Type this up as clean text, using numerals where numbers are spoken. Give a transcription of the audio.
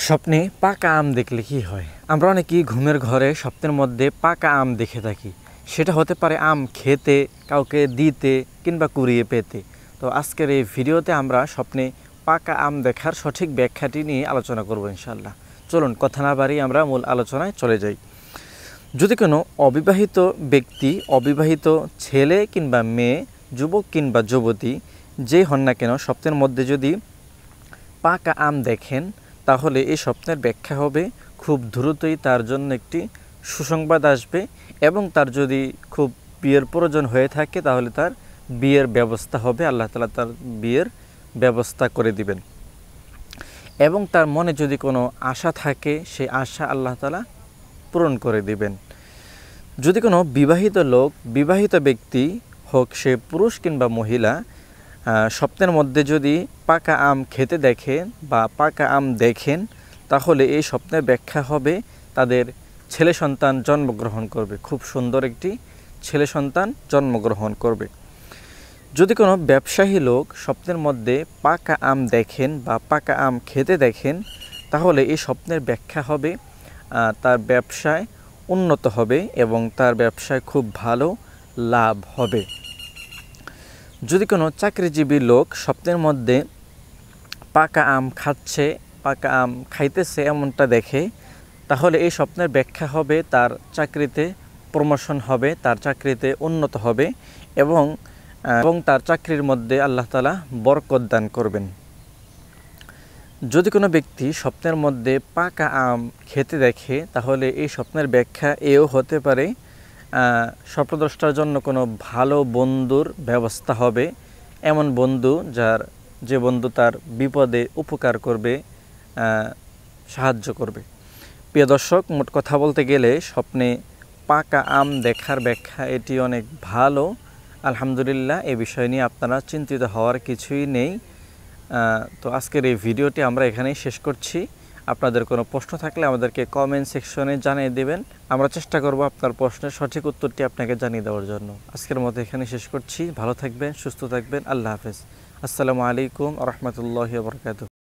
স্বপ্নে পাকা আম দেখলে কি হয়? আমরা অনেকেই ঘুমের ঘরে স্বপ্নের মধ্যে পাকা আম দেখে থাকি। সেটা হতে পারে আম খেতে, কাউকে দিতে কিংবা কুড়িয়ে পেতে। তো আজকের এই ভিডিওতে আমরা স্বপ্নে পাকা আম দেখার সঠিক ব্যাখ্যাটি নিয়ে আলোচনা করব ইনশাআল্লাহ। চলুন কথা না বাড়িয়ে আমরা মূল আলোচনায় চলে যাই। যদি কোনো অবিবাহিত ব্যক্তি, অবিবাহিত ছেলে কিংবা মেয়ে, যুবক কিংবা যুবতী যেই হন না কেন, স্বপ্নের মধ্যে যদি পাকা আম দেখেন, তাহলে এই স্বপ্নের ব্যাখ্যা হবে খুব দ্রুতই তার জন্য একটি সুসংবাদ আসবে এবং তার যদি খুব বিয়ের প্রয়োজন হয়ে থাকে তাহলে তার বিয়ের ব্যবস্থা হবে, আল্লাহ তাআলা তার বিয়ের ব্যবস্থা করে দিবেন। এবং তার মনে যদি কোনো আশা থাকে সেই আশা আল্লাহ তাআলা পূরণ করে দিবেন। যদি কোনো বিবাহিত লোক, বিবাহিত ব্যক্তি হোক সে পুরুষ কিংবা মহিলা, স্বপ্নের মধ্যে যদি পাকা আম খেতে দেখেন বা পাকা আম দেখেন, তাহলে এই স্বপ্নের ব্যাখ্যা হবে তাদের ছেলে সন্তান জন্মগ্রহণ করবে, খুব সুন্দর একটি ছেলে সন্তান জন্মগ্রহণ করবে। যদি কোনো ব্যবসায়ী লোক স্বপ্নের মধ্যে পাকা আম দেখেন বা পাকা আম খেতে দেখেন, তাহলে এই স্বপ্নের ব্যাখ্যা হবে তার ব্যবসায় উন্নত হবে এবং তার ব্যবসায় খুব ভালো লাভ হবে। যদি কোনো চাকরিজীবী লোক স্বপ্নের মধ্যে পাকা আম খাচ্ছে, পাকা আম খাইতেছে এমনটা দেখে, তাহলে এই স্বপ্নের ব্যাখ্যা হবে তার চাকরিতে প্রমোশন হবে, তার চাকরিতে উন্নত হবে এবং তার চাকরির মধ্যে আল্লাহ তাআলা বরকত দান করবেন। যদি কোনো ব্যক্তি স্বপ্নের মধ্যে পাকা আম খেতে দেখে, তাহলে এই স্বপ্নের ব্যাখ্যা এও হতে পারে স্বপ্নদ্রষ্টার জন্য কোনো ভালো বন্ধুর ব্যবস্থা হবে, এমন বন্ধু যে বন্ধু তার বিপদে উপকার করবে, সাহায্য করবে। প্রিয় দর্শক, মোট কথা বলতে গেলে স্বপ্নে পাকা আম দেখার ব্যাখ্যা এটি অনেক ভালো। আলহামদুলিল্লাহ, এই বিষয় নিয়ে আপনারা চিন্তিত হওয়ার কিছুই নেই। তো আজকের এই ভিডিওটি আমরা এখানেই শেষ করছি। আপনাদের কোনো প্রশ্ন থাকলে আমাদেরকে কমেন্ট সেকশনে জানিয়ে দেবেন। আমরা চেষ্টা করব আপনার প্রশ্নের সঠিক উত্তরটি আপনাকে জানিয়ে দেওয়ার জন্য। আজকের মতো এখানে শেষ করছি। ভালো থাকবেন, সুস্থ থাকবেন। আল্লাহ হাফেজ। আসসালামু আলাইকুম ওয়া রাহমাতুল্লাহি ওয়া বারাকাতুহু।